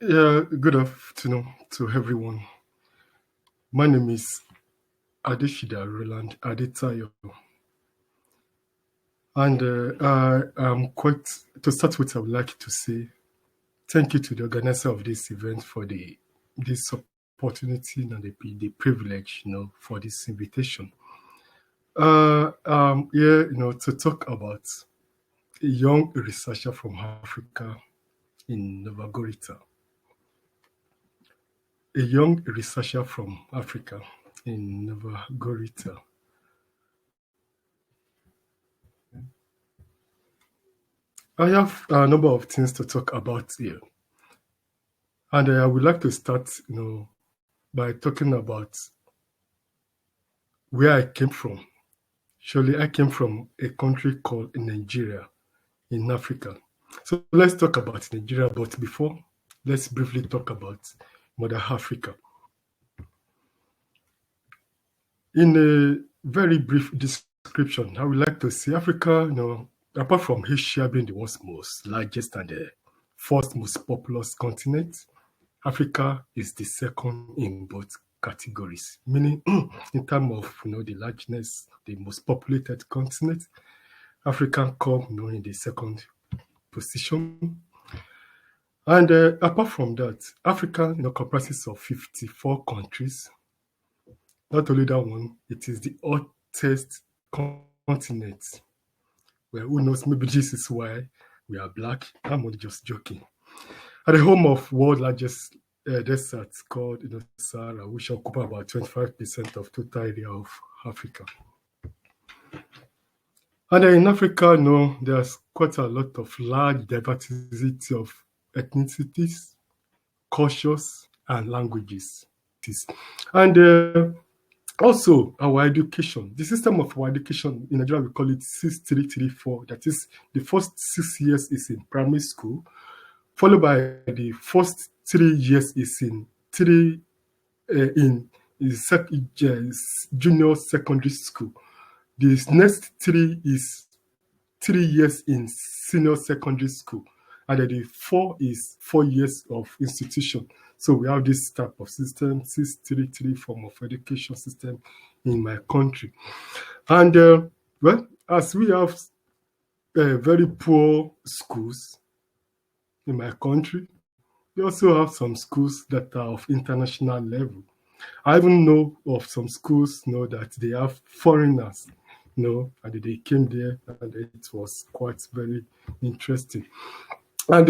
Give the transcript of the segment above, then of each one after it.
Yeah, good afternoon to everyone. My name is Adesida Rowland Adetayo, and I'm quite. To start with, I would like to say thank you to the organizer of this event for this opportunity and the privilege, for this invitation. Here, to talk about a young researcher from Africa in Nova Gorica. A young researcher from Africa in Nova Gorica. I have a number of things to talk about here, and I would like to start, by talking about where I came from. Surely, I came from a country called Nigeria in Africa. So let's talk about Nigeria, but before, let's briefly talk about Mother Africa. In a very brief description, I would like to say Africa, apart from Asia being the world's most largest and the first most populous continent, Africa is the second in both categories, meaning in terms of the largeness, the most populated continent, Africa come in the second position. And apart from that, Africa comprises of 54 countries. Not only that one, it is the hottest continent. Well, who knows? Maybe this is why we are black. I'm only just joking. At the home of world largest desert called Sahara, which occupy about 25% of total area of Africa. And in Africa, there's quite a lot of large diversity of ethnicities, cultures, and languages. And also our education. The system of our education in Nigeria, we call it 6334. That is, the first 6 years is in primary school, followed by the first 3 years is in junior secondary school. The next three is 3 years in senior secondary school, and then the four is 4 years of institution. So we have this type of system, 633 form of education system in my country. And well, as we have very poor schools in my country, we also have some schools that are of international level. I even know of some schools, that they have foreigners, and they came there, and it was quite very interesting. And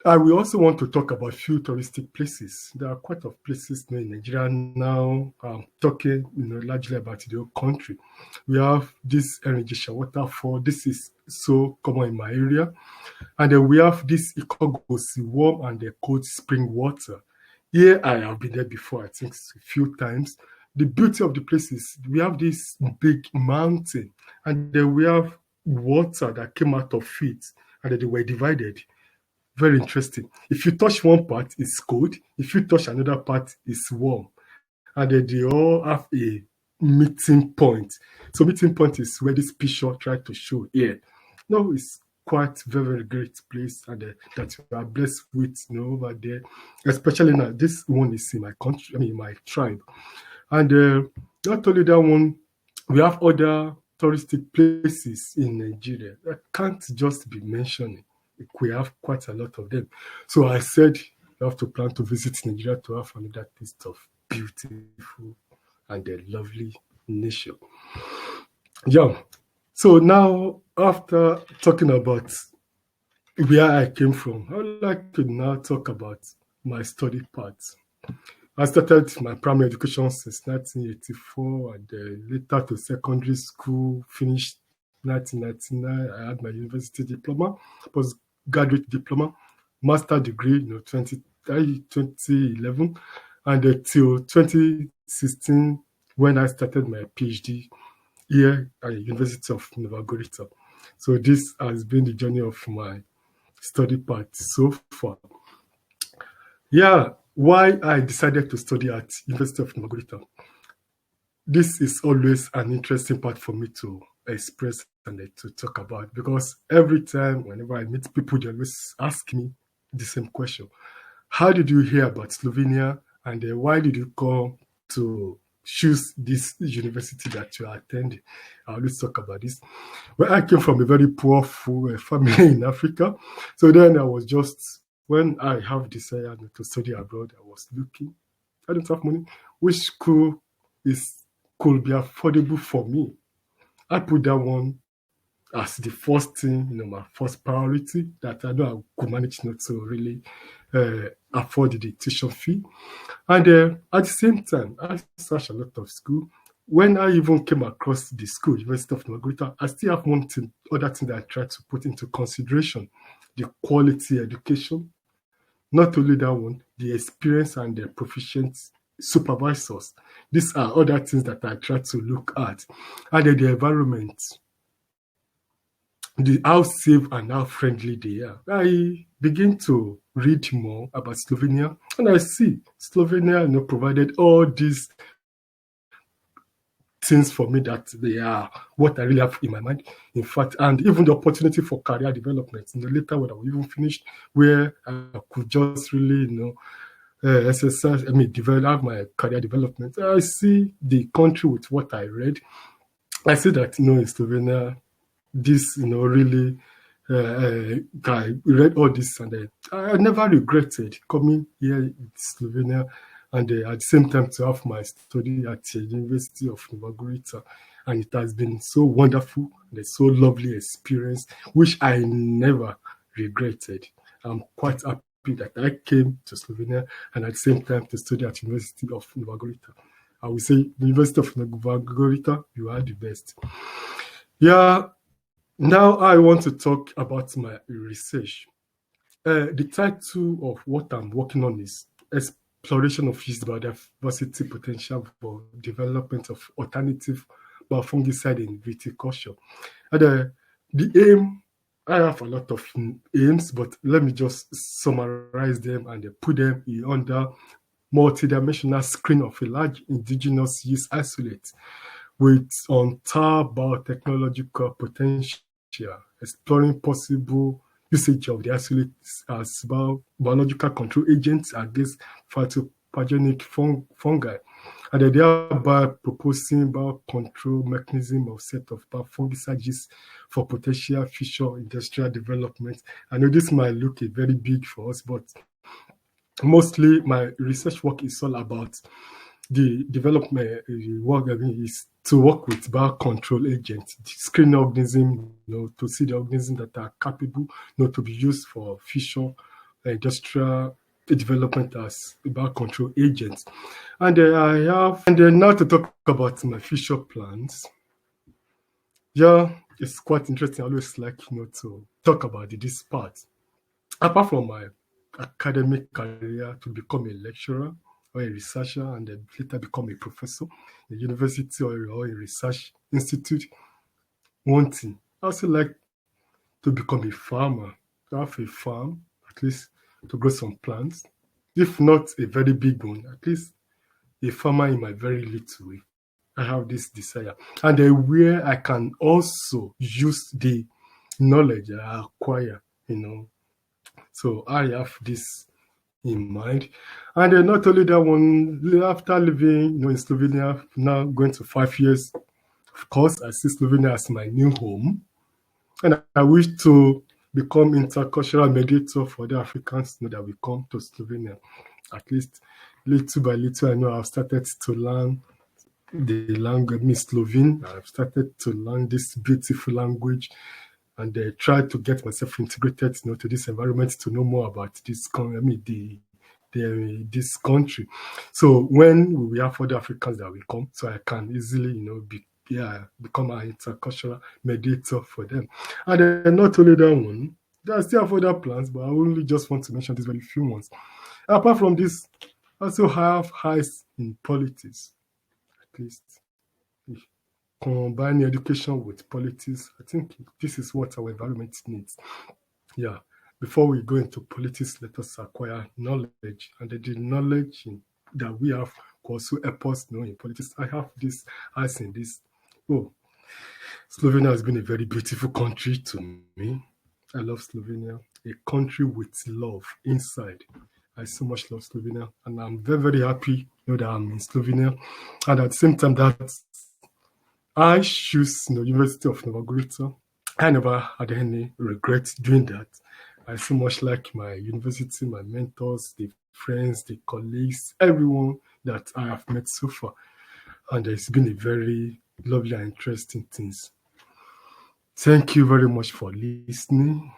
I will also want to talk about few touristic places. There are quite of places in Nigeria now. Talking, largely about the whole country. We have this Enrigisha waterfall. This is so common in my area, and then we have this Ikogosi warm and the cold spring water. Here I have been there before, I think a few times. The beauty of the place is we have this big mountain, and then we have water that came out of it, and then they were divided. Very interesting. If you touch one part, it's cold. If you touch another part, it's warm. And then they all have a meeting point. So meeting point is where this picture tried to show here. No, it's quite very great place, and that we are blessed with over there. Especially now, this one is in my country, my tribe. And not only that one, we have other touristic places in Nigeria that can't just be mentioning. We have quite a lot of them. So I said you have to plan to visit Nigeria to have another taste of beautiful and a lovely nation. Yeah. So now, after talking about where I came from, I would like to now talk about my study part. I started my primary education since 1984, and later to secondary school, finished 1999. I had my university diploma, postgraduate diploma, master degree, 2011, and till 2016 when I started my PhD here at the University of Nova Gorica. So this has been the journey of my study part so far. Yeah, why I decided to study at University of Nova Gorica. This is always an interesting part for me to express and to talk about, because every time, whenever I meet people, they always ask me, the same question. How did you hear about Slovenia, and why did you come to choose this university that you are attending? I always talk about this. Well, I came from a very poor family in Africa. So then I was just, when I have desire to study abroad, I was looking. I don't have money. Which school could be affordable for me? I put that one as the first thing, my first priority, that I know I could manage not to really afford the tuition fee. And at the same time, I searched a lot of school. When I even came across the school, University of Margarita, I still have other thing that I tried to put into consideration: the quality education. Not only that one, the experience and the proficient supervisors. These are other things that I try to look at. And then the environment, how safe and how friendly they are. I begin to read more about Slovenia, and I see Slovenia, provided all these things for me that they are what I really have in my mind. In fact, and even the opportunity for career development in the later when I was even finished, where I could just really, exercise, develop my career development. I see the country with what I read. I see that, in Slovenia, this, really, I read all this, and I never regretted coming here in Slovenia, and at the same time to have my study at the University of Margarita. And it has been so wonderful and a so lovely experience, which I never regretted. I'm quite happy that I came to Slovenia and at the same time to study at the University of Margarita. I would say the University of Margarita, you are the best. Yeah, now I want to talk about my research. The title of what I'm working on is Exploration of Yeast Biodiversity Potential for Development of Alternative Biofungicide in Viticulture. And the aim, I have a lot of aims, but let me just summarize them and put them under multidimensional screen of a large indigenous yeast isolate with untapped biotechnological potential, exploring possible usage of the isolates as biological control agents against phytopathogenic fungi, and thereby proposing biocontrol mechanism of set of fungicides for potential future industrial development. I know this might look very big for us, but mostly my research work is all about the development work. Is to work with biocontrol agents, screen organism, to see the organisms that are capable, to be used for future industrial development as biocontrol agents. And then now to talk about my future plans. Yeah, it's quite interesting. I always like, to talk about this part. Apart from my academic career to become a lecturer or a researcher and then later become a professor in a university or a research institute, one thing, I also like to become a farmer, to have a farm, at least to grow some plants. If not a very big one, at least a farmer in my very little way. I have this desire. And then where I can also use the knowledge I acquire, So I have this in mind. And then not only that one, after living in Slovenia, now going to 5 years, of course, I see Slovenia as my new home. And I wish to become intercultural mediator for the Africans that will come to Slovenia. At least little by little, I know I've started to learn the language, Slovene. I've started to learn this beautiful language and try to get myself integrated, to this environment to know more about this this country. So when we have other Africans that will come, so I can easily, become an intercultural mediator for them. And not only that one, there are still have other plans, but I only just want to mention these very few ones. Apart from this, I also have highs in politics, at least. Combining education with politics, I think this is what our environment needs. Yeah. Before we go into politics, let us acquire knowledge. And the knowledge that we have could also help us know in politics. I have this, I see this. Oh, Slovenia has been a very beautiful country to me. I love Slovenia, a country with love inside. I so much love Slovenia, and I'm very, very happy that I'm in Slovenia. And at the same time, that I choose University of Nova Gorica. I never had any regret doing that. I so much like my university, my mentors, the friends, the colleagues, everyone that I have met so far. And it's been a very lovely and interesting things. Thank you very much for listening.